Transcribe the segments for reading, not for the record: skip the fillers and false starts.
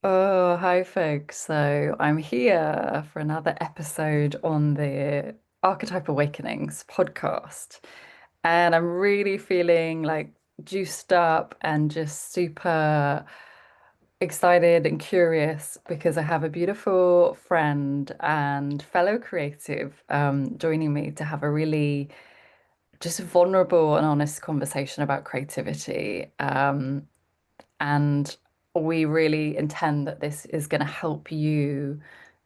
Oh, hi folks. So I'm here for another episode on the Archetype Awakenings podcast. And I'm really feeling like juiced up and just super excited and curious because I have a beautiful friend and fellow creative joining me to have a really just vulnerable and honest conversation about creativity. And we really intend that this is going to help you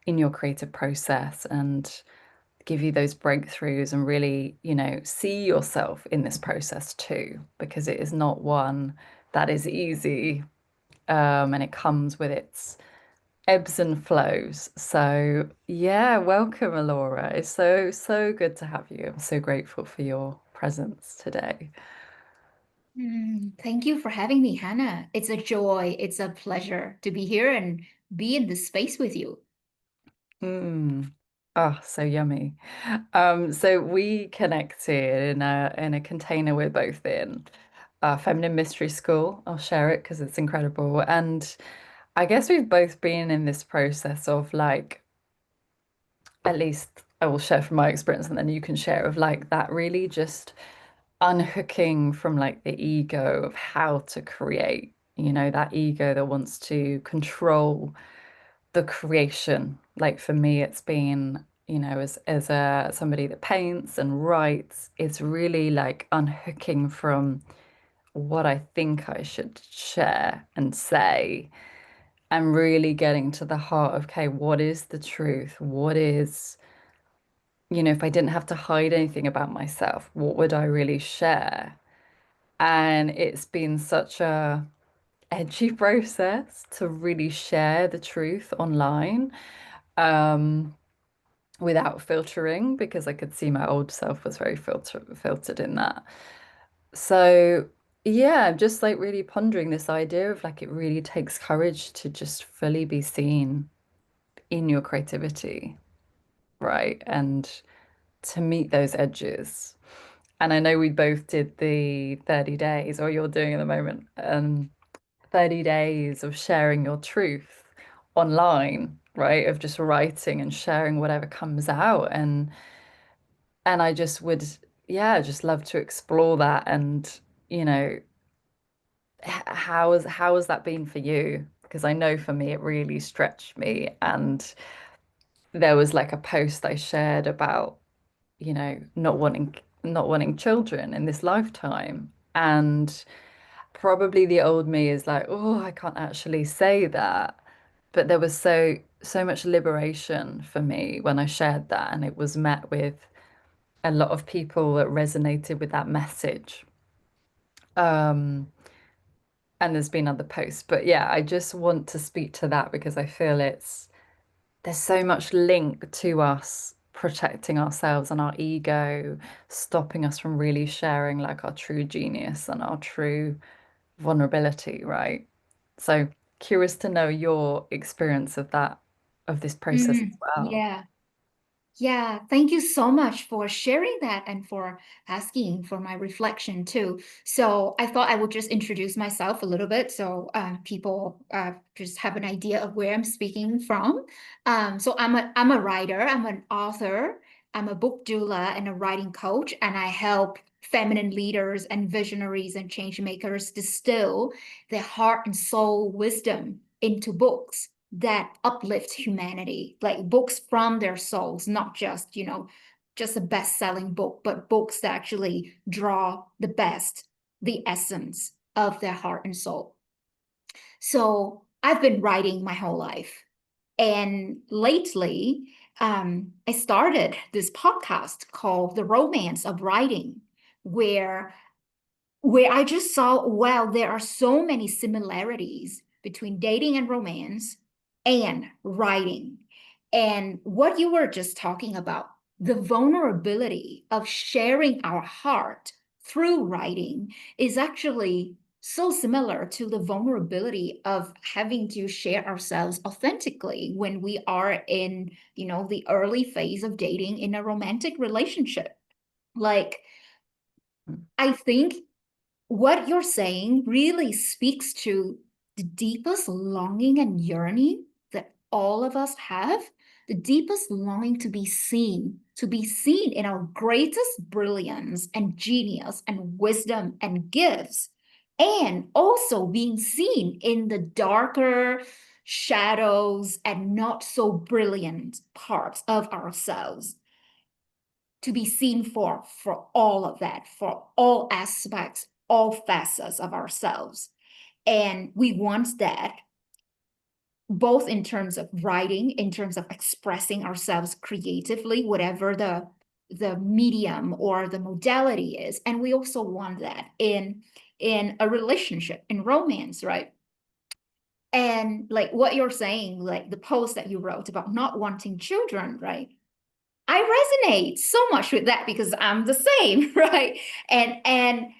in your creative process and give you those breakthroughs and really, see yourself in this process too, because it is not one that is easy, and it comes with its ebbs and flows. So, yeah, welcome, Elora. It's so good to have you. I'm so grateful for your presence today. Thank you for having me, Hannah. It's a joy. It's a pleasure to be here and be in this space with you. Mm. Oh, so yummy. So we connected in a container we're both in, Feminine Mystery School. I'll share it because it's incredible. And I guess we've both been in this process of like, at least I will share from my experience and then you can share of like that really just unhooking from like the ego of how to create, that ego that wants to control the creation. Like for me, it's been, as a somebody that paints and writes, it's really like unhooking from what I think I should share and say, and really getting to the heart of, okay, what is the truth? What is, if I didn't have to hide anything about myself, what would I really share? And it's been such a edgy process to really share the truth online. Um, Without filtering because I could see my old self was very filtered in that. So yeah, I'm just like really pondering this idea of like it really takes courage to just fully be seen in your creativity, right? And to meet those edges. And I know we both did the 30 days, or you're doing at the moment, 30 days of sharing your truth online, right? Of just writing and sharing whatever comes out. And I just would, yeah, just love to explore that. And, you know, how has that been for you? Because I know for me, it really stretched me. And there was like a post I shared about, not wanting children in this lifetime. And probably the old me is like, oh, I can't actually say that. But there was so much liberation for me when I shared that, and it was met with a lot of people that resonated with that message. Um, and there's been other posts, but yeah, I just want to speak to that because I feel there's so much link to us protecting ourselves and our ego, stopping us from really sharing like our true genius and our true vulnerability, right? So curious to know your experience of that, of this process as well. Yeah. Yeah, thank you so much for sharing that and for asking for my reflection too. So I thought I would just introduce myself a little bit so people just have an idea of where I'm speaking from. So I'm a writer, I'm an author, I'm a book doula and a writing coach, and I help feminine leaders and visionaries and change makers distill their heart and soul wisdom into books that uplift humanity, like books from their souls, not just, just a best-selling book, but books that actually draw the best, the essence of their heart and soul. So I've been writing my whole life. And lately, I started this podcast called The Romance of Writing, where I just saw, wow, there are so many similarities between dating and romance and writing. And what you were just talking about, the vulnerability of sharing our heart through writing is actually so similar to the vulnerability of having to share ourselves authentically when we are in, the early phase of dating in a romantic relationship. Like, I think what you're saying really speaks to the deepest longing and yearning that all of us have, the deepest longing to be seen in our greatest brilliance and genius and wisdom and gifts, and also being seen in the darker shadows and not so brilliant parts of ourselves, to be seen for all of that, for all aspects, all facets of ourselves. And we want that both in terms of writing, in terms of expressing ourselves creatively, whatever the medium or the modality is. And we also want that in a relationship, in romance, right? And like what you're saying, like the post that you wrote about not wanting children, right? I resonate so much with that because I'm the same, right? And and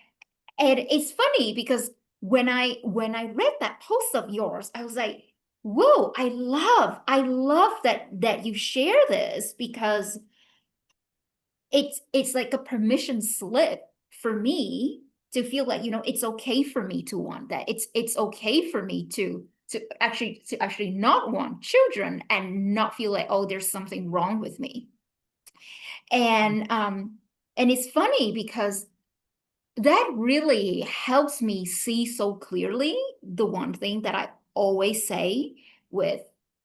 it's funny because when I read that post of yours, I was like, whoa, I love that you share this, because it's like a permission slip for me to feel like, it's okay for me to want that. It's okay for me to actually not want children and not feel like, oh, there's something wrong with me. And it's funny because that really helps me see so clearly the one thing that I always say with,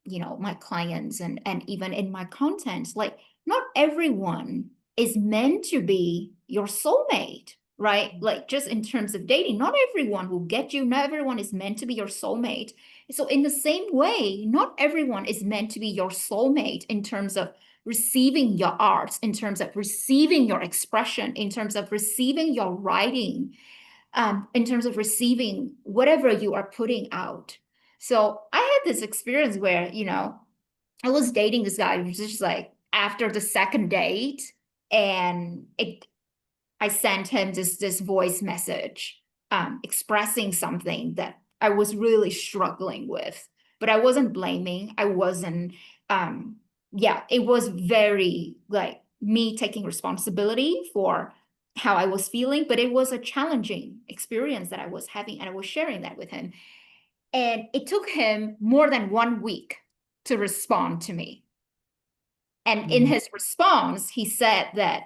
my clients and even in my content, like not everyone is meant to be your soulmate, right? Like just in terms of dating, not everyone will get you, not everyone is meant to be your soulmate. So in the same way, not everyone is meant to be your soulmate in terms of receiving your art, in terms of receiving your expression, in terms of receiving your writing, in terms of receiving whatever you are putting out. So I had this experience where, I was dating this guy who was just like after the second date, and I sent him this voice message, expressing something that I was really struggling with, but I wasn't blaming. I wasn't, yeah, it was very like me taking responsibility for how I was feeling, but it was a challenging experience that I was having, and I was sharing that with him. And it took him more than 1 week to respond to me. And in Mm, his response, he said that,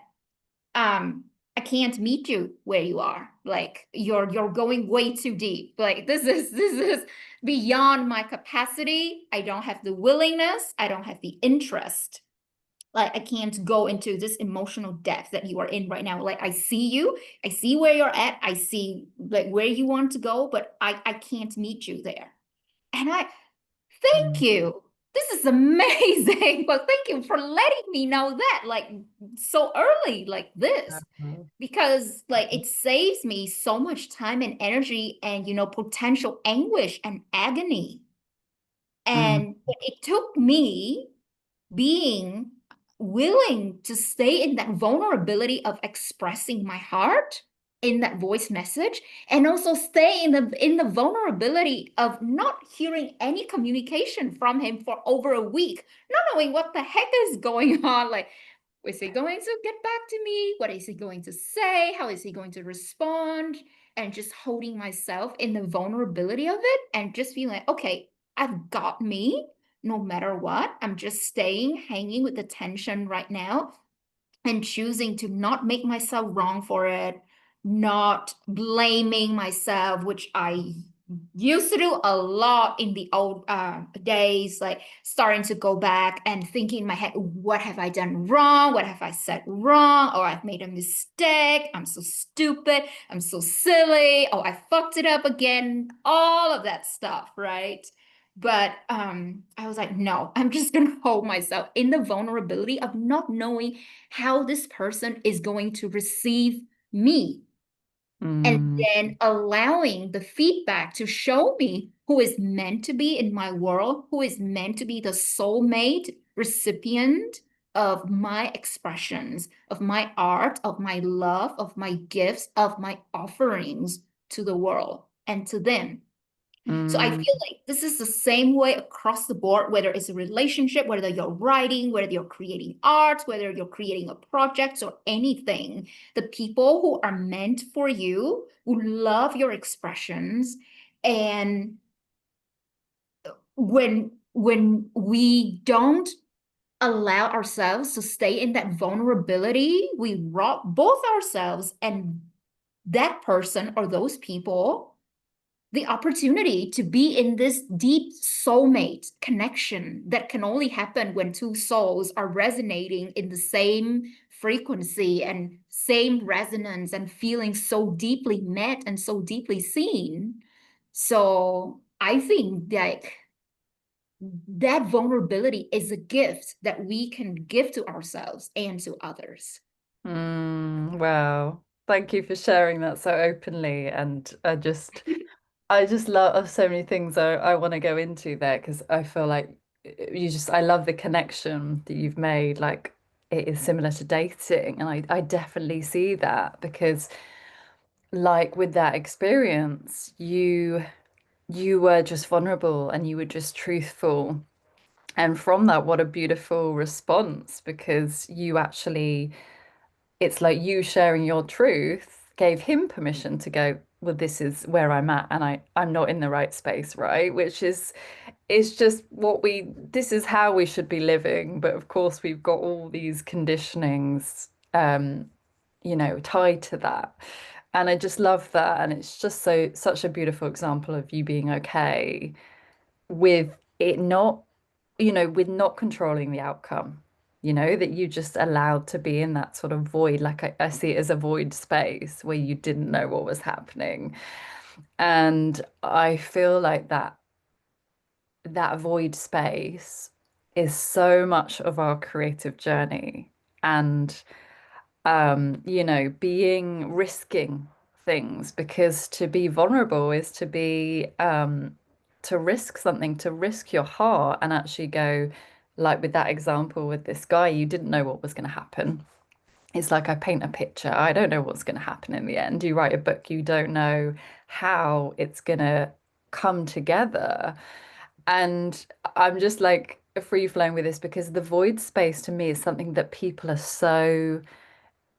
I can't meet you where you are. Like you're going way too deep. Like this is beyond my capacity. I don't have the willingness. I don't have the interest. Like I can't go into this emotional depth that you are in right now. Like I see you, I see where you're at, I see like where you want to go, but I can't meet you there. And I thank mm, you. This is amazing. But thank you for letting me know that like so early like this, mm, because like it saves me so much time and energy and potential anguish and agony. mm, And it took me being willing to stay in that vulnerability of expressing my heart in that voice message, and also stay in the vulnerability of not hearing any communication from him for over a week, not knowing what the heck is going on. Like, is he going to get back to me? What is he going to say? How is he going to respond? And just holding myself in the vulnerability of it and just feeling like, okay, I've got me no matter what. I'm just staying, hanging with the tension right now, and choosing to not make myself wrong for it, not blaming myself, which I used to do a lot in the old days, like starting to go back and thinking in my head, what have I done wrong? What have I said wrong? Oh, I've made a mistake. I'm so stupid. I'm so silly. Oh, I fucked it up again. All of that stuff, right? But I was like, no, I'm just gonna hold myself in the vulnerability of not knowing how this person is going to receive me, and mm, then allowing the feedback to show me who is meant to be in my world, who is meant to be the soulmate recipient of my expressions, of my art, of my love, of my gifts, of my offerings to the world and to them. So I mm, feel like this is the same way across the board, whether it's a relationship, whether you're writing, whether you're creating art, whether you're creating a project or anything. The people who are meant for you, who love your expressions and when we don't allow ourselves to stay in that vulnerability, we rob both ourselves and that person or those people the opportunity to be in this deep soulmate connection that can only happen when two souls are resonating in the same frequency and same resonance and feeling so deeply met and so deeply seen. So I think that that vulnerability is a gift that we can give to ourselves and to others. Wow. Thank you for sharing that so openly. And I just love so many things I want to go into there because I feel like I love the connection that you've made. Like it is similar to dating. And I definitely see that because like with that experience, you were just vulnerable and you were just truthful. And from that, what a beautiful response because you actually it's like you sharing your truth gave him permission to go, well, this is where I'm at and I'm not in the right space, right? Which is just this is how we should be living. But of course, we've got all these conditionings, tied to that. And I just love that. And it's just such a beautiful example of you being okay with it not, with not controlling the outcome, that you just allowed to be in that sort of void. Like I see it as a void space where you didn't know what was happening. And I feel like that void space is so much of our creative journey. And risking things because to be vulnerable is to be to risk something, to risk your heart and actually go, like with that example with this guy, you didn't know what was going to happen. It's like I paint a picture. I don't know what's going to happen in the end. You write a book, you don't know how it's going to come together. And I'm just like free flowing with this because the void space to me is something that people are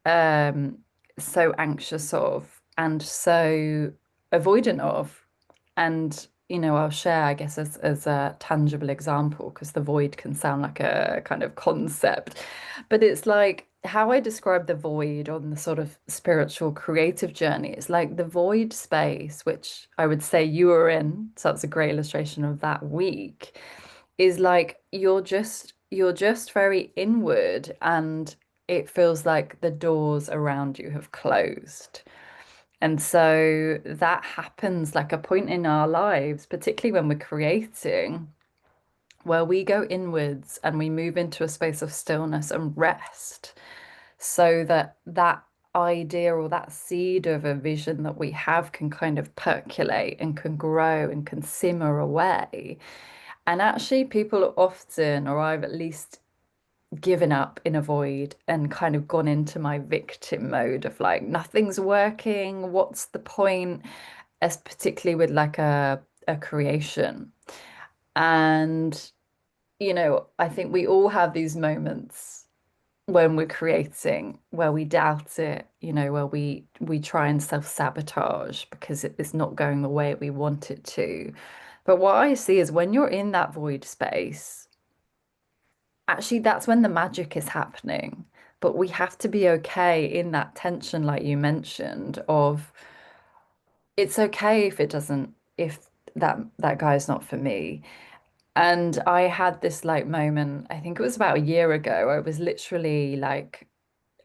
um, so anxious of and so avoidant of. And, I'll share, I guess, as a tangible example, because the void can sound like a kind of concept. But it's like how I describe the void on the sort of spiritual creative journey. It's like the void space, which I would say you were in. So that's a great illustration of that week, is like you're just very inward and it feels like the doors around you have closed. And so that happens like a point in our lives, particularly when we're creating, where we go inwards and we move into a space of stillness and rest so that idea or that seed of a vision that we have can kind of percolate and can grow and can simmer away. And actually, people often, or I've at least given up in a void and kind of gone into my victim mode of like nothing's working, what's the point, as particularly with like a creation. And I think we all have these moments when we're creating where we doubt it, where we try and self-sabotage because it's not going the way we want it to. But what I see is when you're in that void space, actually that's when the magic is happening. But we have to be okay in that tension, like you mentioned, of it's okay if it doesn't, if that guy's not for me. And I had this like moment, I think it was about a year ago. I was literally like,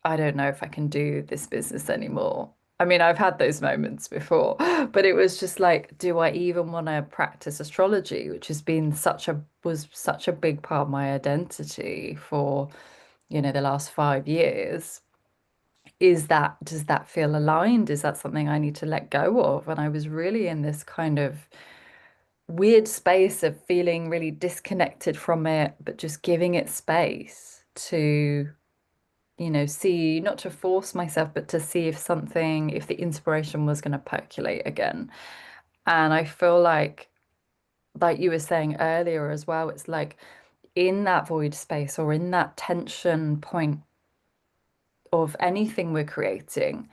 I don't know if I can do this business anymore. I mean, I've had those moments before, but it was just like, do I even want to practice astrology, which has been was such a big part of my identity for, the last 5 years. Does that feel aligned? Is that something I need to let go of? And I was really in this kind of weird space of feeling really disconnected from it, but just giving it space to see, not to force myself, but to see if the inspiration was going to percolate again. And I feel like you were saying earlier as well, it's like in that void space or in that tension point of anything we're creating,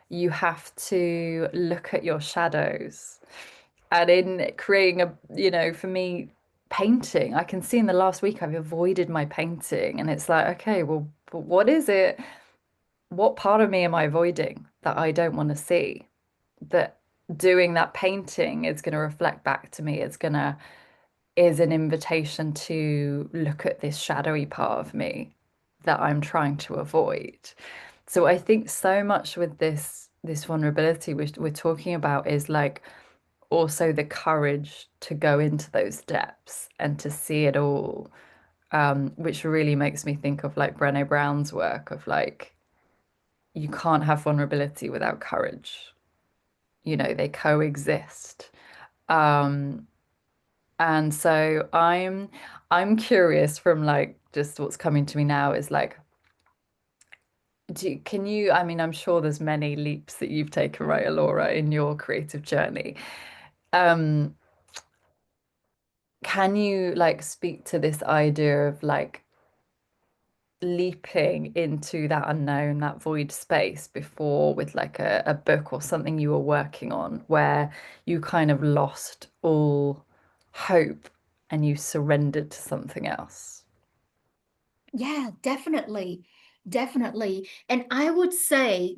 you have to look at your shadows. And in creating for me, painting. I can see in the last week I've avoided my painting, and it's like, okay, well, but what is it? What part of me am I avoiding that I don't want to see? That doing that painting is going to reflect back to me. It's gonna is an invitation to look at this shadowy part of me that I'm trying to avoid. So I think so much with this vulnerability we're talking about is like also the courage to go into those depths and to see it all, which really makes me think of like Brené Brown's work of like you can't have vulnerability without courage. You know, they coexist. Um, and so I'm curious from like just what's coming to me now is like can you, I mean, I'm sure there's many leaps that you've taken, right, Elora, in your creative journey. Um, can you like speak to this idea of like leaping into that unknown, that void space before with like a book or something you were working on where you kind of lost all hope and you surrendered to something else? Yeah, definitely. Definitely. And I would say,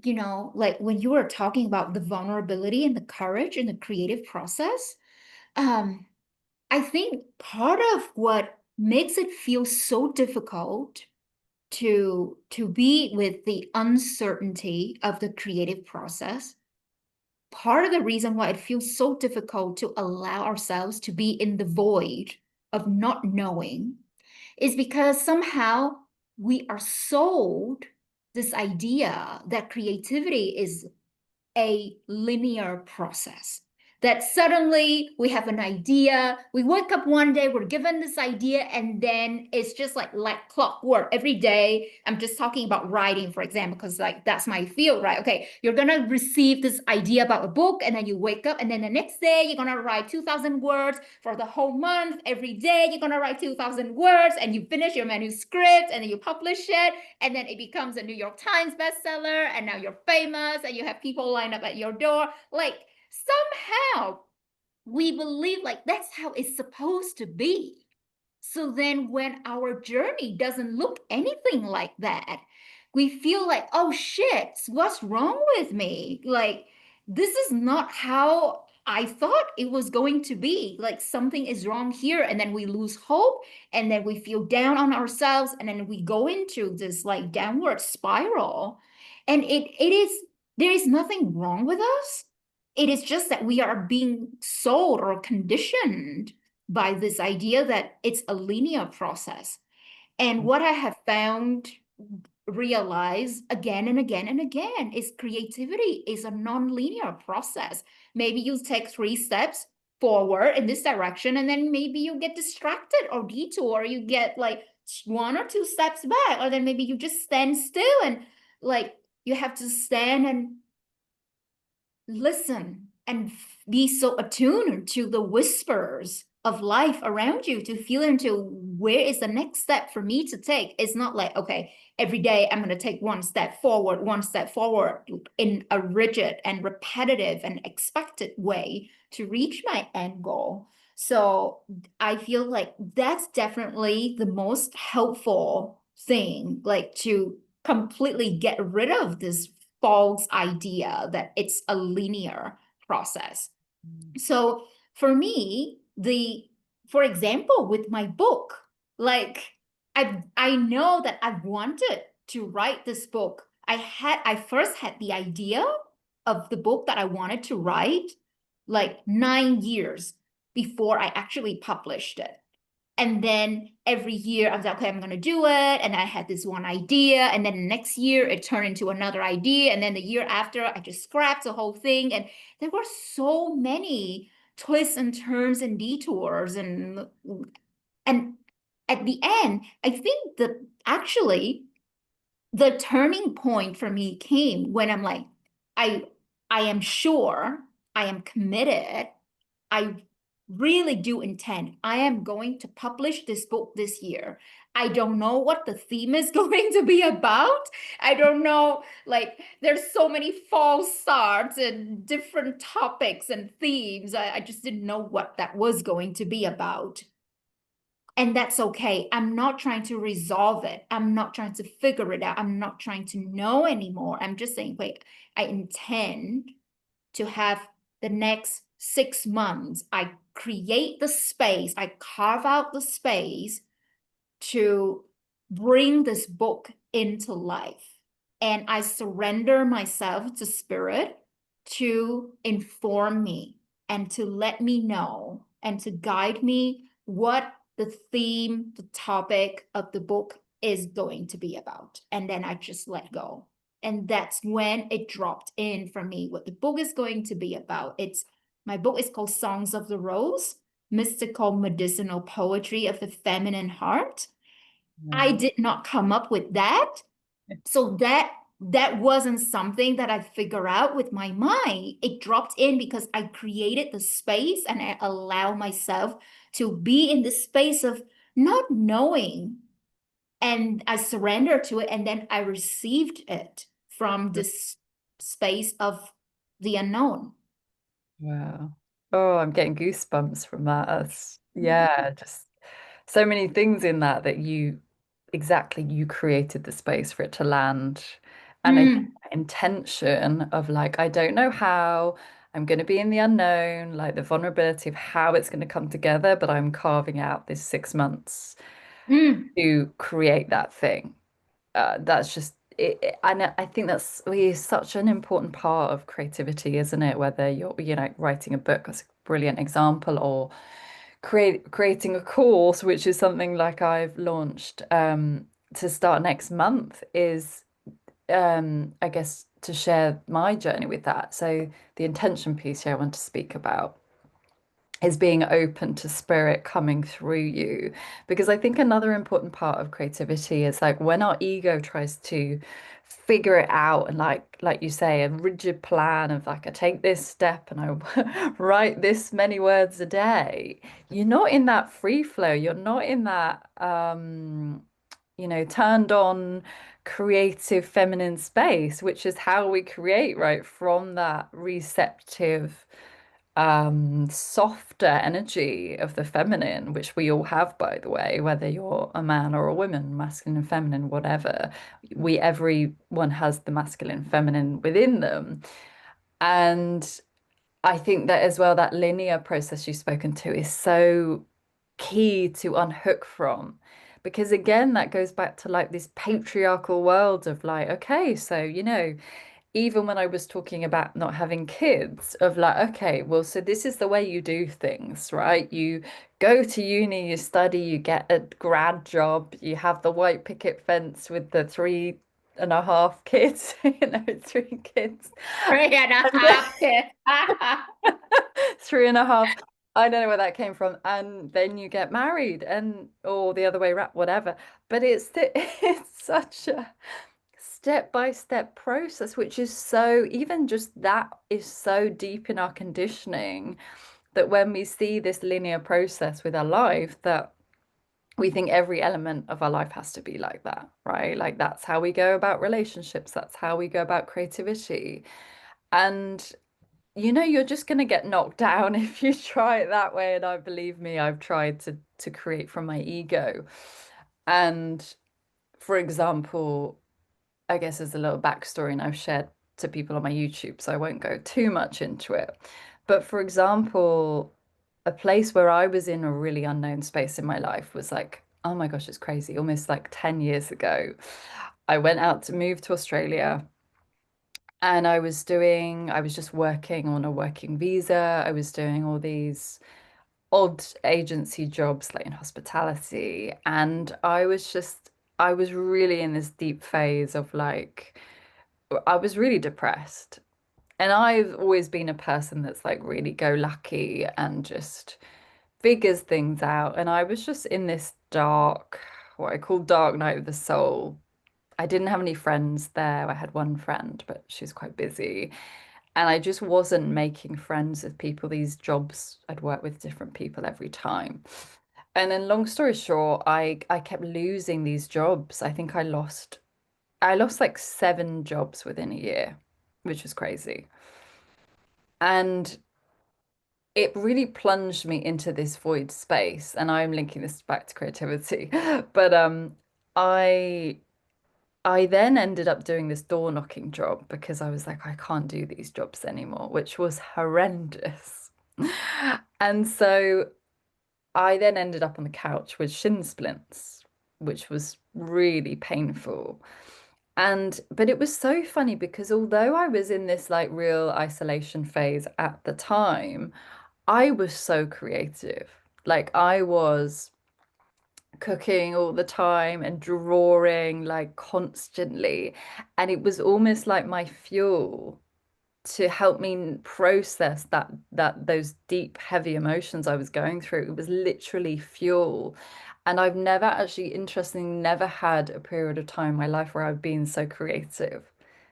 like when you were talking about the vulnerability and the courage in the creative process, um, I think part of what makes it feel so difficult to be with the uncertainty of the creative process, part of the reason why it feels so difficult to allow ourselves to be in the void of not knowing is because somehow we are sold this idea that creativity is a linear process. That suddenly we have an idea, we wake up one day, we're given this idea, and then it's just like clockwork every day. I'm just talking about writing, for example, because like that's my field, right? Okay, you're gonna receive this idea about a book, and then you wake up, and then the next day you're gonna write 2,000 words for the whole month. Every day you're gonna write 2,000 words, and you finish your manuscript, and then you publish it, and then it becomes a New York Times bestseller, and now you're famous, and you have people lined up at your door. Like somehow we believe like that's how it's supposed to be. So then when our journey doesn't look anything like that, we feel like, oh shit, what's wrong with me? Like, this is not how I thought it was going to be. Like, something is wrong here. And then we lose hope. And then we feel down on ourselves. And then we go into this like downward spiral. And there is nothing wrong with us. It is just that we are being sold or conditioned by this idea that it's a linear process. And what I have found, realize again and again and again, is creativity is a non-linear process. Maybe you take 3 steps forward in this direction, and then maybe you get distracted or detour, you get like 1 or 2 steps back, or then maybe you just stand still and like you have to stand and listen and be so attuned to the whispers of life around you to feel into where is the next step for me to take. It's not like, okay, every day I'm going to take 1 step forward in a rigid and repetitive and expected way to reach my end goal. So I feel like that's definitely the most helpful thing, like to completely get rid of this false idea that it's a linear process. So for me, for example, with my book, like I know that I wanted to write this book. I first had the idea of the book that I wanted to write like 9 years before I actually published it. And then every year I was like, okay, I'm going to do it. And I had this one idea. And then the next year it turned into another idea. And then the year after, I just scrapped the whole thing. And there were so many twists and turns and detours. And at the end, I think that actually the turning point for me came when I'm like, I I am sure, I am committed, I really do intend. I am going to publish this book this year. I don't know what the theme is going to be about. I don't know, like, there's so many false starts and different topics and themes. I just didn't know what that was going to be about. And that's okay. I'm not trying to resolve it. I'm not trying to figure it out. I'm not trying to know anymore. I'm just saying, wait, I intend to have the next 6 months. I create the space, I carve out the space to bring this book into life. And I surrender myself to spirit to inform me and to let me know and to guide me what the theme, the topic of the book is going to be about. And then I just let go. And that's when it dropped in for me what the book is going to be about. It's my book is called Songs of the Rose, Mystical Medicinal Poetry of the Feminine Heart. I Yeah. did not come up with that. So that wasn't something that I figure out with my mind. It dropped in because I created the space and I allow myself to be in the space of not knowing. And I surrendered to it and then I received it from this space of the unknown. Wow. Oh, I'm getting goosebumps from that. Yeah, just so many things in that that you created the space for it to land. And I think Mm, that intention of like, I don't know how, I'm going to be in the unknown, like the vulnerability of how it's going to come together, but I'm carving out this 6 months mm, to create that thing. That's just it, and I think that's really such an important part of creativity, isn't it? Whether you're writing a book, that's a brilliant example, or creating a course, which is something like I've launched to start next month, is I guess to share my journey with that. So the intention piece here I want to speak about is being open to spirit coming through you. Because I think another important part of creativity is like when our ego tries to figure it out and like you say, a rigid plan of like I take this step and I write this many words a day, you're not in that free flow, you're not in that turned on creative feminine space, which is how we create, right? From that receptive softer energy of the feminine, which we all have, by the way, whether you're a man or a woman, masculine and feminine, whatever. Everyone has the masculine and feminine within them. And I think that as well, that linear process you've spoken to is so key to unhook from. Because again, that goes back to like this patriarchal world of like, okay, so, even when I was talking about not having kids, of like, okay, well, so this is the way you do things, right? You go to uni, you study, you get a grad job, you have the white picket fence with the 3.5 kids, 3 kids, three and a and half kids. 3.5. I don't know where that came from. And then you get married, and or the other way around, whatever. But it's such a step-by-step process, which is so, even just that is so deep in our conditioning that when we see this linear process with our life, that we think every element of our life has to be like that, right? Like that's how we go about relationships, that's how we go about creativity. And you're just going to get knocked down if you try it that way. And I believe me, I've tried to create from my ego. And for example, I guess as a little backstory, and I've shared to people on my YouTube, so I won't go too much into it. But for example, a place where I was in a really unknown space in my life was like, oh my gosh, it's crazy, almost like 10 years ago. I went out to move to Australia and I was just working on a working visa. I was doing all these odd agency jobs like in hospitality. And I was really in this deep phase of like, I was really depressed. And I've always been a person that's like really go lucky and just figures things out. And I was just in this dark, what I call dark night of the soul. I didn't have any friends there. I had one friend, but she was quite busy. And I just wasn't making friends with people. These jobs, I'd work with different people every time. And then long story short, I kept losing these jobs. I lost like 7 jobs within a year, which was crazy. And it really plunged me into this void space, and I'm linking this back to creativity. But I I then ended up doing this door knocking job because I was like, I can't do these jobs anymore, which was horrendous. And so I then ended up on the couch with shin splints, which was really painful. But it was so funny because although I was in this like real isolation phase at the time, I was so creative. Like I was cooking all the time and drawing like constantly. And it was almost like my fuel to help me process that those deep, heavy emotions I was going through. It was literally fuel. And I've never actually, interestingly, never had a period of time in my life where I've been so creative.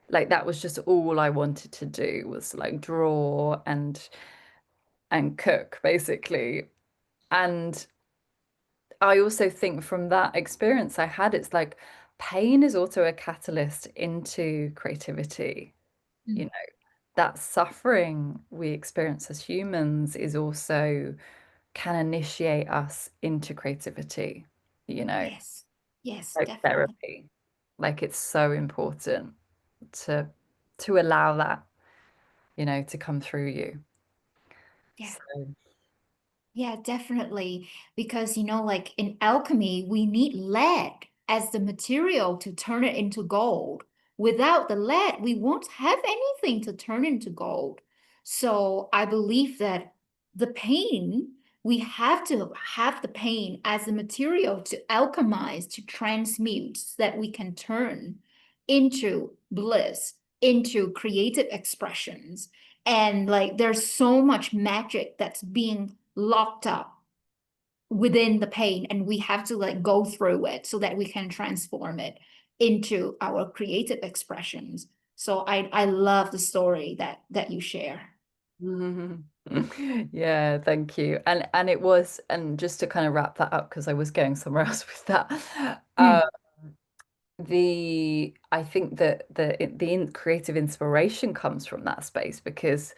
Like that was just all I wanted to do was like draw and cook, basically. And I also think from that experience I had, it's like pain is also a catalyst into creativity. You Mm. know, that suffering we experience as humans is also can initiate us into creativity, you know, Yes, yes, like definitely. therapy. Like it's so important to allow that, to come through you. Yeah. So, Yeah, definitely. Because, like in alchemy, we need lead as the material to turn it into gold. Without the lead, we won't have anything to turn into gold. So I believe that the pain, we have to have the pain as the material to alchemize, to transmute, so that we can turn into bliss, into creative expressions. And like there's so much magic that's being locked up within the pain, and we have to like go through it so that we can transform it into our creative expressions. So I love the story that you share. mhm. Yeah, thank you. And it was, and just to kind of wrap that up because I was going somewhere else with that. Mm. I think that creative inspiration comes from that space because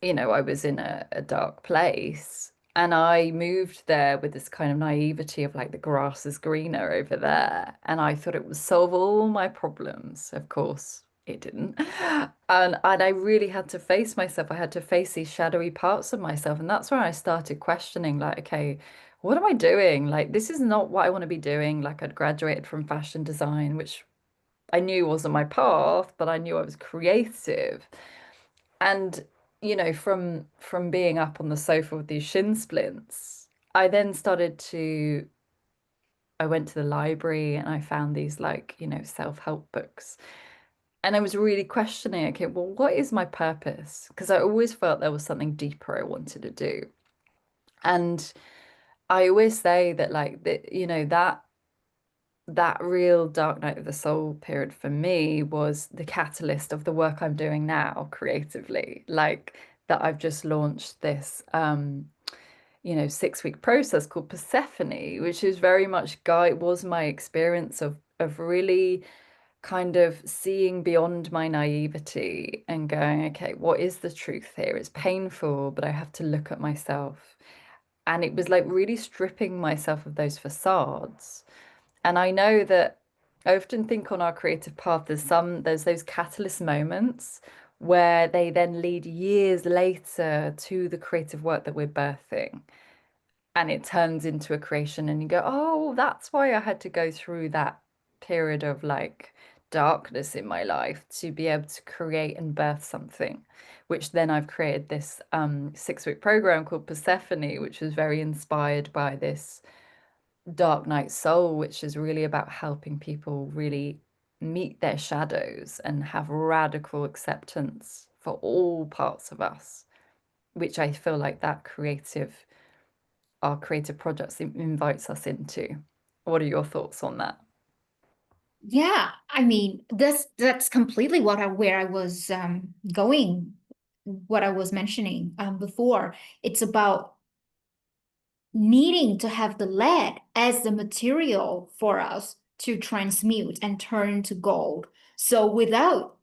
I was in a dark place and I moved there with this kind of naivety of like the grass is greener over there. And I thought it would solve all my problems. Of course, it didn't. And I really had to face myself. I had to face these shadowy parts of myself. And that's where I started questioning, like, okay, what am I doing? Like, this is not what I want to be doing. Like, I'd graduated from fashion design, which I knew wasn't my path, but I knew I was creative. And from being up on the sofa with these shin splints, I then started to I went to the library and I found these like, self-help books. And I was really questioning, okay, well, what is my purpose? Because I always felt there was something deeper I wanted to do. And I always say that like that, that real dark night of the soul period for me was the catalyst of the work I'm doing now creatively. Like that I've just launched this 6-week process called Persephone, which is very much guide was my experience of really kind of seeing beyond my naivety and going, okay, what is the truth here? It's painful, but I have to look at myself. And it was like really stripping myself of those facades. And I know that I often think on our creative path, there's those catalyst moments where they then lead years later to the creative work that we're birthing. And it turns into a creation, and you go, oh, that's why I had to go through that period of like darkness in my life to be able to create and birth something, which then I've created this 6-week program called Persephone, which was very inspired by this Dark Night Soul, which is really about helping people really meet their shadows and have radical acceptance for all parts of us, which I feel like our creative projects invites us into. What are your thoughts on that? Yeah, I mean, that's completely where I was going, what I was mentioning before. It's about needing to have the lead as the material for us to transmute and turn to gold. So without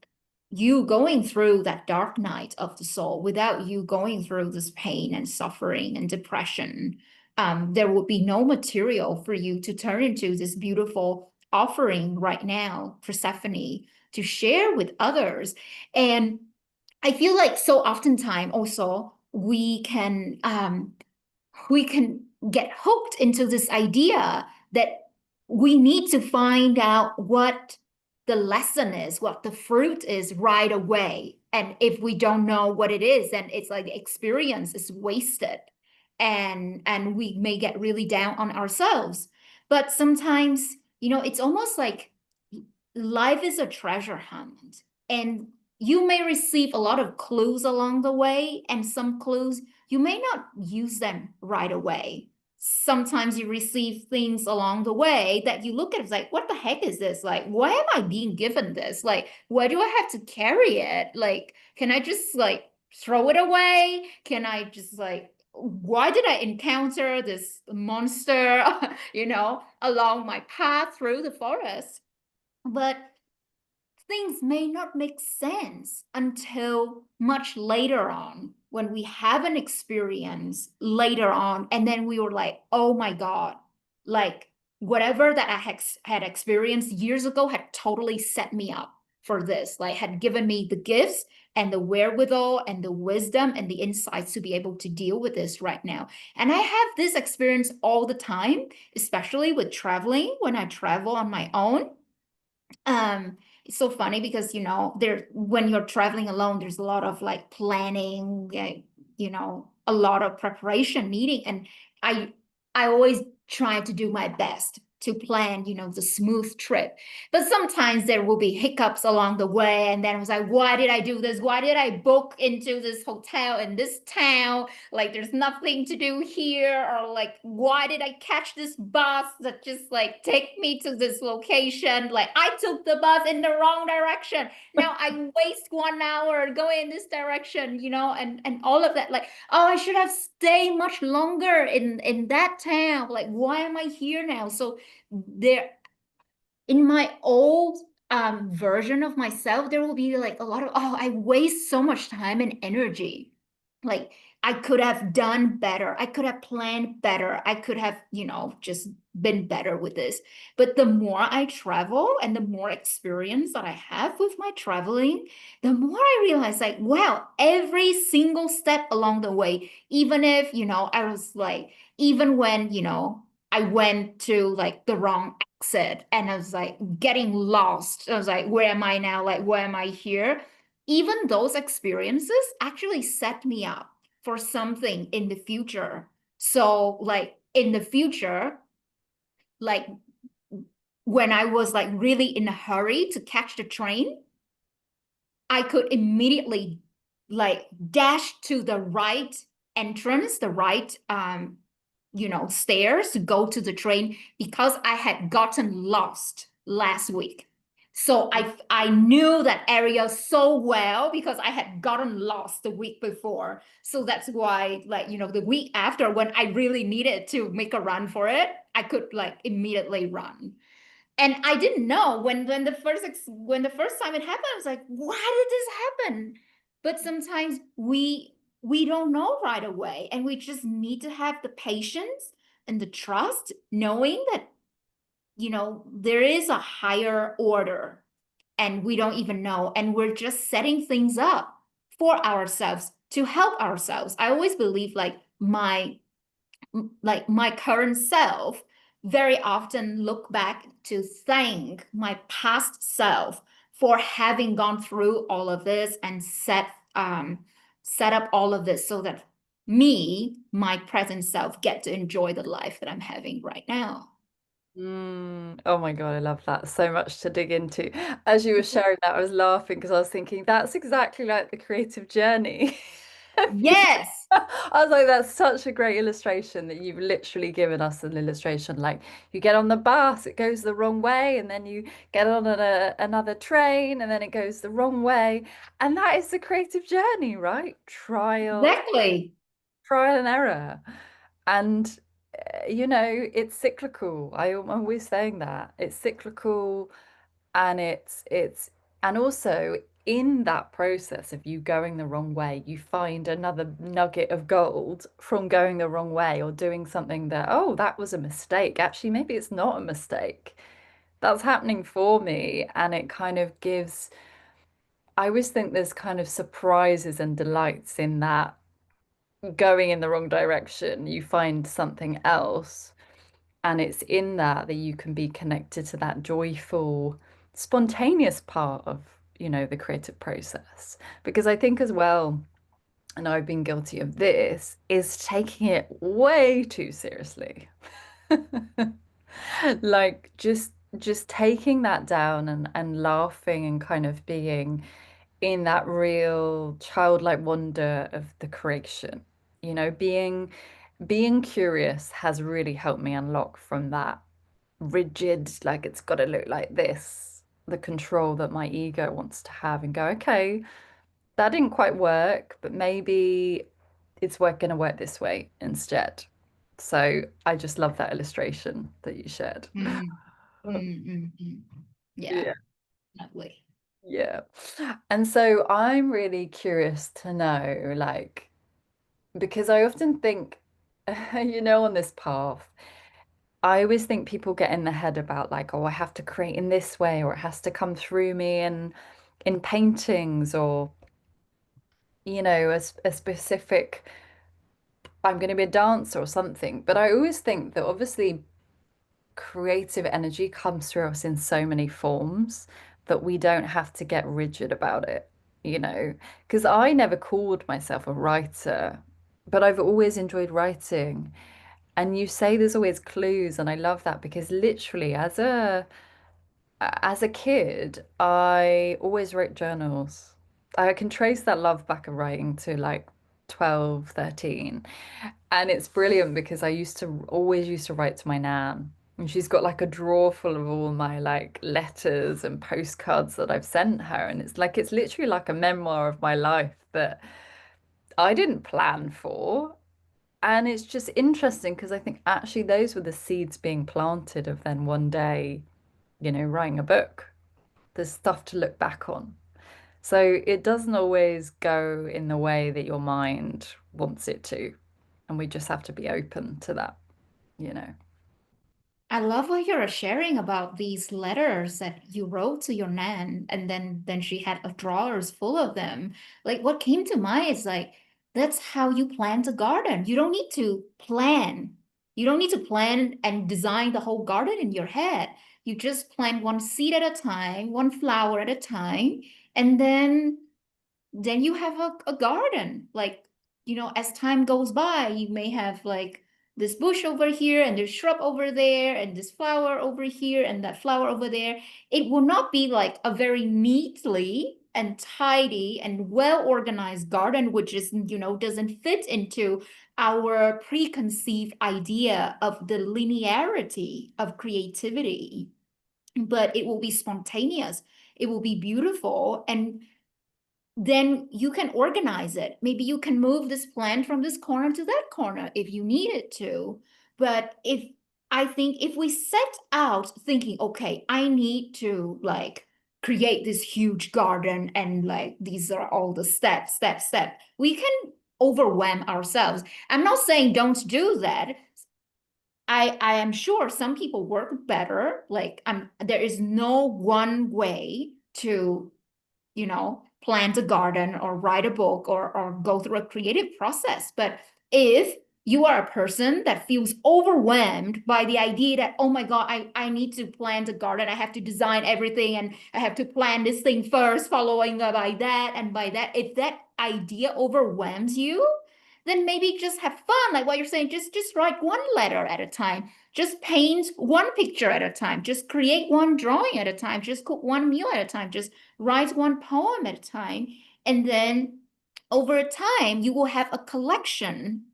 you going through that dark night of the soul, without you going through this pain and suffering and depression, there would be no material for you to turn into this beautiful offering right now, Persephone, to share with others. And I feel like so oftentimes also we can get hooked into this idea that we need to find out what the lesson is, what the fruit is right away. And if we don't know what it is, then it's like the experience is wasted. And we may get really down on ourselves. But sometimes, it's almost like life is a treasure hunt. And you may receive a lot of clues along the way, and some clues you may not use them right away. Sometimes you receive things along the way that you look at, it's like, what the heck is this? Like, why am I being given this? Like, why do I have to carry it? Like, can I just like throw it away? Can I just like, why did I encounter this monster, along my path through the forest? But things may not make sense until much later on, when we have an experience later on, and then we were like, oh my God, like whatever that I had experienced years ago had totally set me up for this, like had given me the gifts and the wherewithal and the wisdom and the insights to be able to deal with this right now. And I have this experience all the time, especially with traveling. When I travel on my own, it's so funny because there, when you're traveling alone, there's a lot of like planning, a lot of preparation needing. And I always try to do my best to plan, the smooth trip. But sometimes there will be hiccups along the way. And then I was like, why did I do this? Why did I book into this hotel in this town? Like, there's nothing to do here. Or like, why did I catch this bus that just like take me to this location? Like, I took the bus in the wrong direction. Now I waste 1 hour going in this direction, and all of that. Like, oh, I should have stayed much longer in that town. Like, why am I here now? So there, in my old version of myself, there will be like a lot of, oh, I waste so much time and energy. Like, I could have done better. I could have planned better. I could have, just been better with this. But the more I travel and the more experience that I have with my traveling, the more I realize, like, wow, every single step along the way, even if, I was like, even when, I went to like the wrong exit and I was like getting lost. I was like, where am I now? Like, where am I here? Even those experiences actually set me up for something in the future. So, like, in the future, like when I was like really in a hurry to catch the train, I could immediately like dash to the right entrance, the right stairs to go to the train, because I had gotten lost last week. So I knew that area so well because I had gotten lost the week before. So that's why, like, the week after, when I really needed to make a run for it, I could like immediately run. And I didn't know when the first time it happened, I was like, why did this happen? But sometimes we don't know right away, and we just need to have the patience and the trust, knowing that there is a higher order, and we don't even know, and we're just setting things up for ourselves to help ourselves. I always believe my current self very often look back to thank my past self for having gone through all of this and set up all of this so that my present self, get to enjoy the life that I'm having right now. Oh my God, I love that. So much to dig into. As you were sharing that, I was laughing because I was thinking that's exactly like the creative journey. Yes, I was like, that's such a great illustration that you've literally given us an illustration. Like, you get on the bus, it goes the wrong way, and then you get on another train, and then it goes the wrong way. And that is the creative journey, right? exactly. Trial and error. And it's cyclical. I'm always saying that it's cyclical, and it's and also in that process of you going the wrong way, you find another nugget of gold from going the wrong way or doing something that, oh, that was a mistake. Actually, maybe it's not a mistake. That's happening for me. And it kind of gives, I always think there's kind of surprises and delights in that going in the wrong direction. You find something else. And it's in that that you can be connected to that joyful, spontaneous part of, the creative process. Because I think as well, and I've been guilty of this, is taking it way too seriously. Like just taking that down and laughing and kind of being in that real childlike wonder of the creation. Being curious has really helped me unlock from that rigid, like it's got to look like this, the control that my ego wants to have, and go, okay, that didn't quite work, but maybe it's going to work this way instead. So I just love that illustration that you shared. Mm, mm. Yeah, Yeah. lovely. Yeah. And so I'm really curious to know, like, because I often think, on this path, I always think people get in their head about like, oh, I have to create in this way, or it has to come through me in paintings, or a specific, I'm going to be a dancer or something. But I always think that obviously creative energy comes through us in so many forms that we don't have to get rigid about it, because I never called myself a writer, but I've always enjoyed writing. And you say there's always clues, and I love that because literally as a kid, I always wrote journals. I can trace that love back of writing to like 12, 13. And it's brilliant because I always used to write to my nan. And she's got like a drawer full of all my like letters and postcards that I've sent her. And it's literally like a memoir of my life that I didn't plan for. And it's just interesting because I think actually those were the seeds being planted of then one day, writing a book. There's stuff to look back on. So it doesn't always go in the way that your mind wants it to. And we just have to be open to that, you know. I love what you're sharing about these letters that you wrote to your nan, and then she had a drawers full of them. Like what came to mind is like that's how you plant a garden. You don't need to plan. You don't need to plan and design the whole garden in your head. You just plant one seed at a time, one flower at a time, and then you have a garden. Like, as time goes by, you may have like this bush over here and this shrub over there and this flower over here and that flower over there. It will not be like a very neatly and tidy and well organized garden, which is, doesn't fit into our preconceived idea of the linearity of creativity. But it will be spontaneous. It will be beautiful. And then you can organize it. Maybe you can move this plant from this corner to that corner if you need it to. But I think if we set out thinking, okay, I need to like create this huge garden and like these are all the steps, we can overwhelm ourselves. I'm not saying don't do that. I am sure some people work better. Like there is no one way to plant a garden or write a book or go through a creative process. But if you are a person that feels overwhelmed by the idea that, oh my God, I need to plant a garden, I have to design everything and I have to plan this thing first, following by that and by that. If that idea overwhelms you, then maybe just have fun. Like what you're saying, just write one letter at a time. Just paint one picture at a time. Just create one drawing at a time. Just cook one meal at a time. Just write one poem at a time. And then over time, you will have a collection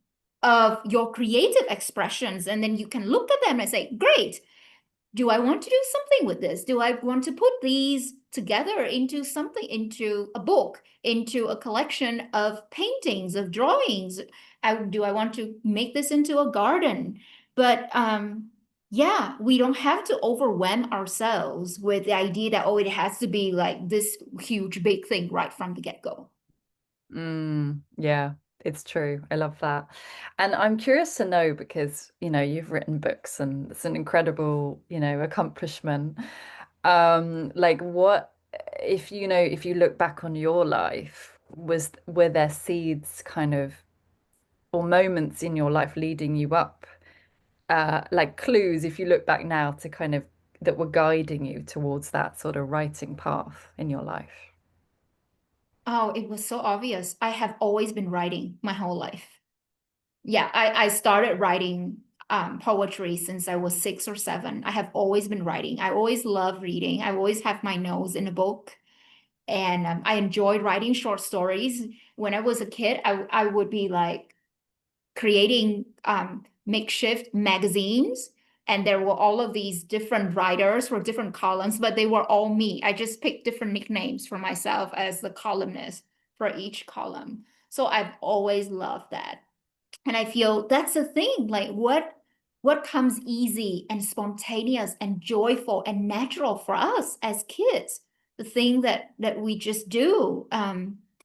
of your creative expressions. And then you can look at them and say, great, do I want to do something with this? Do I want to put these together into something, into a book, into a collection of paintings, of drawings? Do I want to make this into a garden? But Yeah, we don't have to overwhelm ourselves with the idea that, oh, it has to be like this huge, big thing right from the get-go. Yeah, it's true. I love that. And I'm curious to know because, you've written books and it's an incredible, accomplishment. Like what if you look back on your life, were there seeds kind of or moments in your life leading you up, like clues if you look back now to kind of that were guiding you towards that sort of writing path in your life? Oh, it was so obvious. I have always been writing my whole life. Yeah, I started writing poetry since I was 6 or 7. I have always been writing. I always love reading. I always have my nose in a book. And I enjoyed writing short stories. When I was a kid, I would be like creating makeshift magazines. And there were all of these different writers for different columns, but they were all me. I just picked different nicknames for myself as the columnist for each column. So I've always loved that. And I feel that's the thing, like what comes easy and spontaneous and joyful and natural for us as kids, the thing that we just do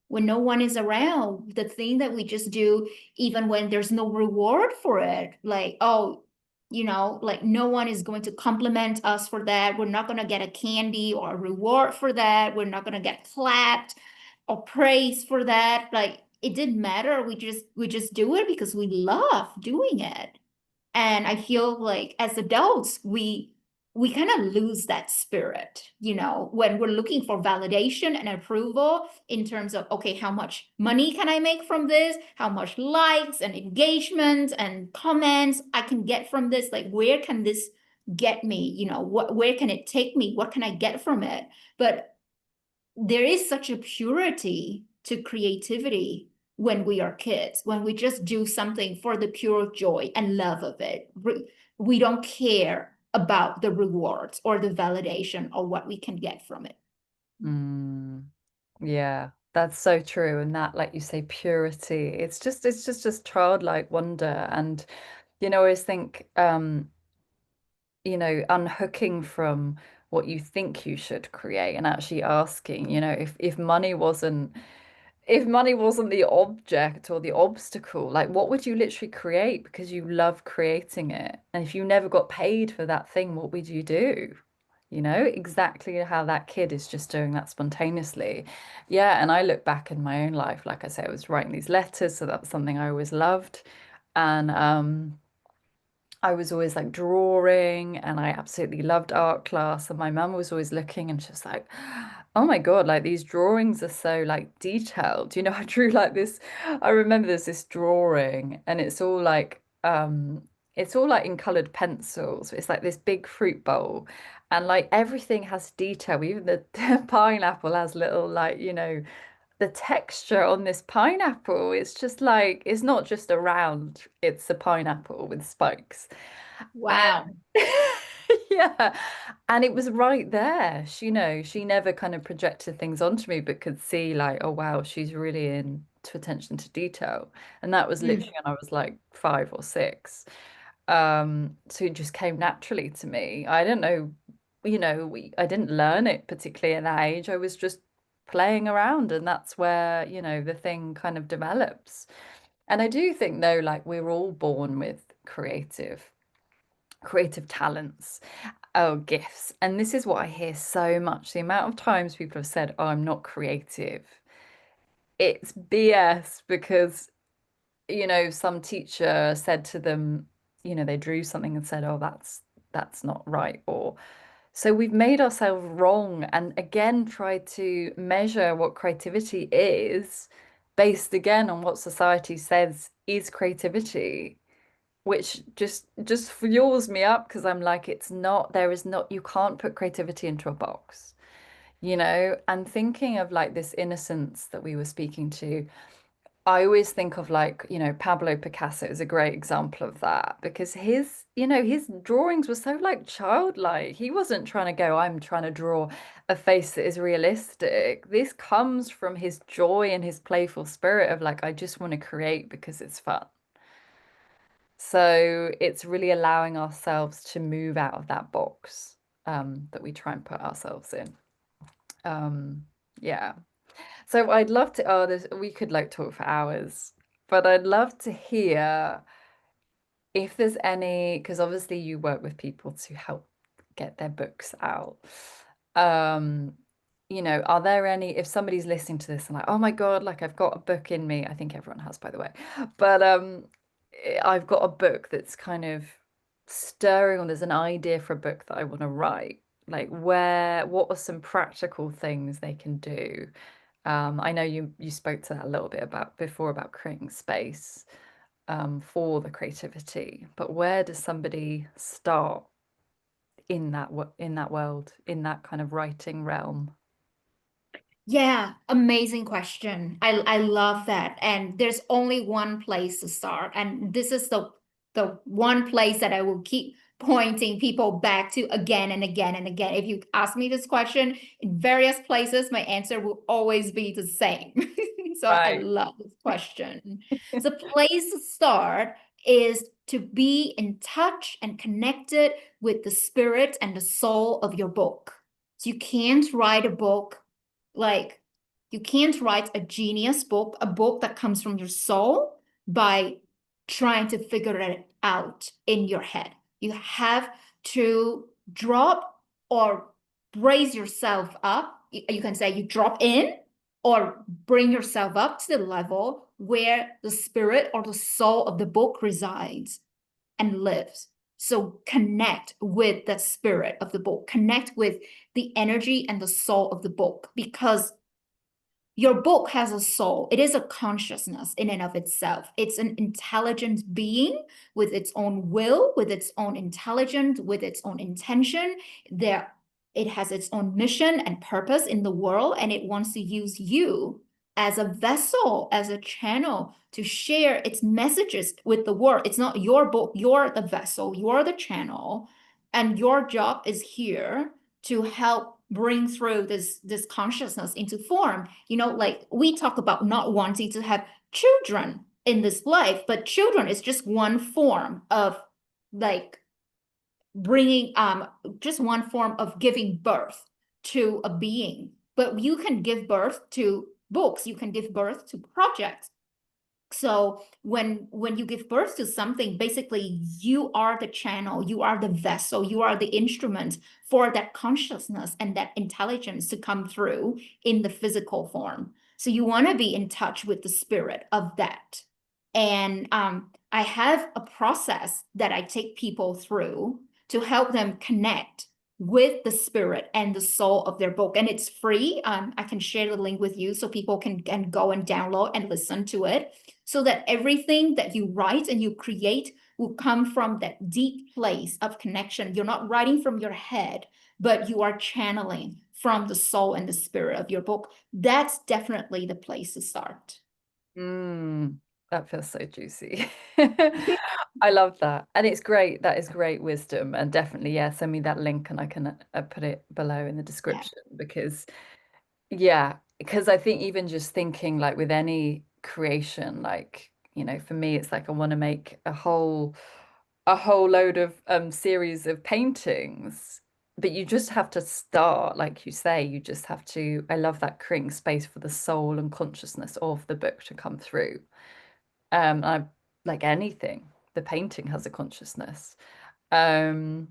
when no one is around, the thing that we just do even when there's no reward for it, like, oh, like no one is going to compliment us for that. We're not going to get a candy or a reward for that. We're not going to get clapped or praise for that. Like it didn't matter. We just do it because we love doing it. And I feel like as adults, we kind of lose that spirit, when we're looking for validation and approval in terms of, okay, how much money can I make from this? How much likes and engagement and comments I can get from this? Like, where can this get me? Where can it take me? What can I get from it? But there is such a purity to creativity when we are kids, when we just do something for the pure joy and love of it. We don't care about the rewards or the validation or what we can get from it. Mm, yeah, that's so true. And that, like you say, purity, it's just childlike wonder. And, I always think, unhooking from what you think you should create and actually asking, if money wasn't the object or the obstacle, like what would you literally create because you love creating it? And if you never got paid for that thing, what would you do? Exactly how that kid is just doing that spontaneously. Yeah, and I look back in my own life, like I say, I was writing these letters, so that was something I always loved. And I was always like drawing and I absolutely loved art class. And my mum was always looking and she was like, oh my God, like these drawings are so like detailed. I drew like this. I remember there's this drawing and it's all like in colored pencils. It's like this big fruit bowl and like everything has detail. Even the pineapple has little like, the texture on this pineapple, it's just like it's not just a round, it's a pineapple with spikes. Wow. And yeah, and it was right there. She never kind of projected things onto me, but could see like, oh wow, she's really into attention to detail. And that was Mm. literally when I was like 5 or 6. So it just came naturally to me. I don't know, I didn't learn it particularly at that age. I was just playing around, and that's where, the thing kind of develops. And I do think though, like we're all born with creative talents, oh, gifts. And this is what I hear so much. The amount of times people have said, oh, I'm not creative. It's BS because some teacher said to them, they drew something and said, oh, that's not right. Or so we've made ourselves wrong and again tried to measure what creativity is based again on what society says is creativity, which just fuels me up because I'm like, it's not, there is not, you can't put creativity into a box, and thinking of like this innocence that we were speaking to. I always think of like, Pablo Picasso is a great example of that because his drawings were so like childlike. He wasn't trying to go, I'm trying to draw a face that is realistic. This comes from his joy and his playful spirit of like, I just want to create because it's fun. So it's really allowing ourselves to move out of that box that we try and put ourselves in. Um, yeah. So I'd love to, we could like talk for hours, but I'd love to hear if there's any, because obviously you work with people to help get their books out. Um, are there any, if somebody's listening to this and like, oh my God, like I've got a book in me, I think everyone has, by the way, but I've got a book that's kind of stirring on, there's an idea for a book that I want to write. Like what are some practical things they can do? I know you spoke to that a little bit about before about creating space for the creativity, but where does somebody start in that world, in that kind of writing realm? Yeah, amazing question. I love that. And there's only one place to start. And this is the one place that I will keep pointing people back to again and again and again. If you ask me this question in various places, my answer will always be the same. So I Right. love this question. So the place to start is to be in touch and connected with the spirit and the soul of your book. So you can't write a book like, you can't write a genius book, a book that comes from your soul, by trying to figure it out in your head. You have to drop or brace yourself up. You can say you drop in or bring yourself up to the level where the spirit or the soul of the book resides and lives. So connect with the spirit of the book, connect with the energy and the soul of the book, because your book has a soul. It is a consciousness in and of itself. It's an intelligent being with its own will, with its own intelligence, with its own intention. There, it has its own mission and purpose in the world, and it wants to use you as a vessel, as a channel to share its messages with the world. It's not your book, you're the vessel, you're the channel, and your job is here to help bring through this consciousness into form. Like we talk about not wanting to have children in this life, but children is just one form of, like, bringing just one form of giving birth to a being. But you can give birth to books, you can give birth to projects. So when you give birth to something, basically you are the channel, you are the vessel, you are the instrument for that consciousness and that intelligence to come through in the physical form. So you want to be in touch with the spirit of that. And I have a process that I take people through to help them connect with the spirit and the soul of their book. And it's free. I can share the link with you so people can go and download and listen to it, so that everything that you write and you create will come from that deep place of connection. You're not writing from your head, but you are channeling from the soul and the spirit of your book. That's definitely the place to start. Mm, that feels so juicy. I love that. And it's great. That is great wisdom. And definitely, yeah, send me that link and I can put it below in the Yeah. description because, yeah, because I think even just thinking like with any creation, like, for me, it's like I want to make a whole load of series of paintings. But you just have to start, like you say, you just have to, I love that creating space for the soul and consciousness of the book to come through. I like anything, the painting has a consciousness. Um,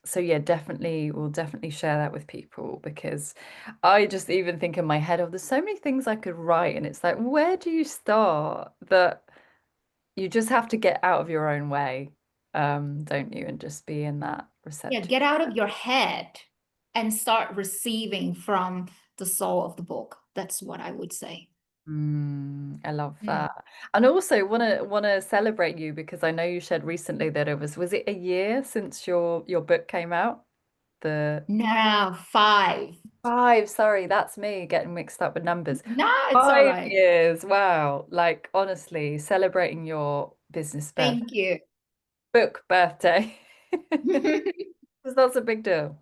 so yeah, definitely, we'll definitely share that with people because I just even think in my head, oh, there's so many things I could write, and it's like, where do you start? That you just have to get out of your own way, don't you? And just be in that Yeah, receptive. get out of your head and start receiving from the soul of the book. That's what I would say. I love Mm. that. And also wanna celebrate you because I know you shared recently that was it a year since your book came out? The No, 5. five, sorry, that's me getting mixed up with numbers. No, it's all Five right. years, wow. Like honestly, celebrating your business Thank you. book birthday. It Because that's a big deal.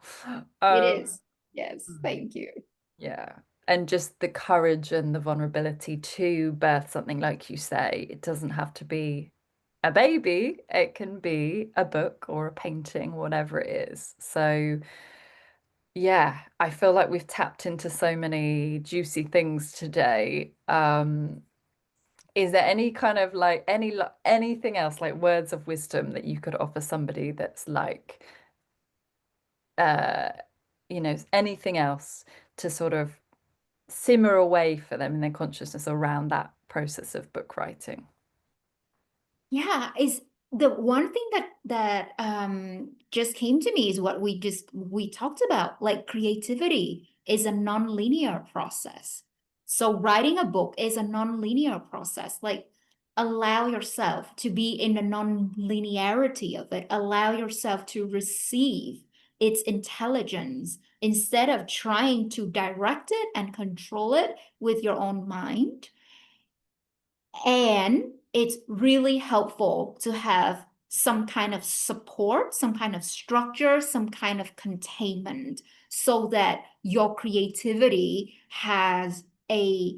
Um, is. Yes, thank you. yeah. And just the courage and the vulnerability to birth something like you say, it doesn't have to be a baby, it can be a book or a painting, whatever it is. So, yeah, I feel like we've tapped into so many juicy things today. Is there any kind of like anything else, like words of wisdom that you could offer somebody that's like, uh, anything else to sort of simmer away for them in their consciousness around that process of book writing? Yeah, is the one thing that just came to me is what we talked about, like creativity is a non-linear process. So writing a book is a non-linear process. Like allow yourself to be in the non-linearity of it. Allow yourself to receive its intelligence instead of trying to direct it and control it with your own mind. And it's really helpful to have some kind of support, some kind of structure, some kind of containment so that your creativity has a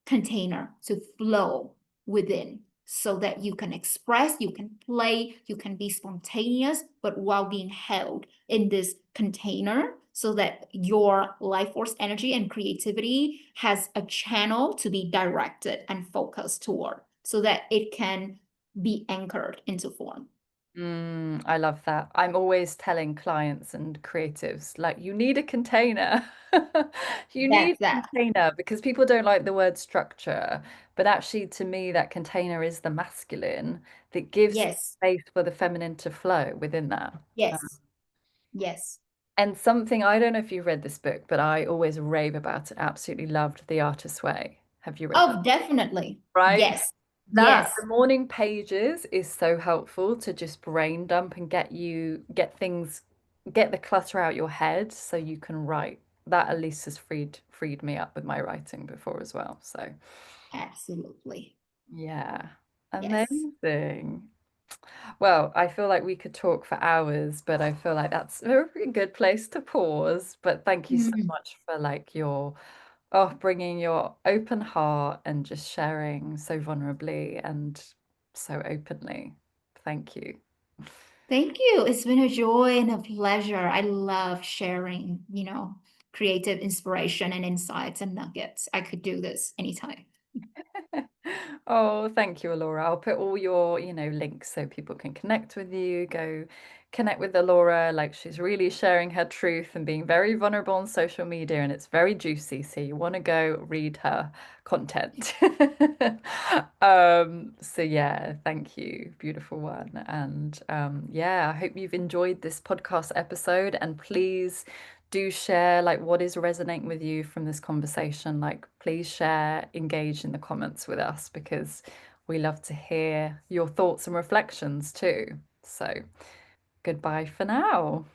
container to flow within so that you can express, you can play, you can be spontaneous, but while being held in this container so that your life force energy and creativity has a channel to be directed and focused toward so that it can be anchored into form. I love that. I'm always telling clients and creatives, like, you need a container. You need That's a that. container because people don't like the word structure. But actually, to me, that container is the masculine that gives Yes, space for the feminine to flow within that. yes, yes. And something, I don't know if you read this book, but I always rave about it. Absolutely loved The Artist's Way. Have you read that? Oh, definitely. Right? Yes, That yes, the morning pages is so helpful to just brain dump and get the clutter out your head so you can write. That at least has freed me up with my writing before as well. So absolutely. yeah, Yes. amazing. Well, I feel like we could talk for hours, but I feel like that's a very good place to pause. But thank you so Mm. much for like your bringing your open heart and just sharing so vulnerably and so openly. Thank you. Thank you. It's been a joy and a pleasure. I love sharing, creative inspiration and insights and nuggets. I could do this anytime. Oh, thank you, Elora. I'll put all your, links so people can connect with you, go connect with Elora. Like she's really sharing her truth and being very vulnerable on social media, and it's very juicy. So you want to go read her content. So yeah, thank you, beautiful one. And yeah, I hope you've enjoyed this podcast episode. And please do share like what is resonating with you from this conversation. Like, please share, engage in the comments with us because we love to hear your thoughts and reflections too. So, goodbye for now.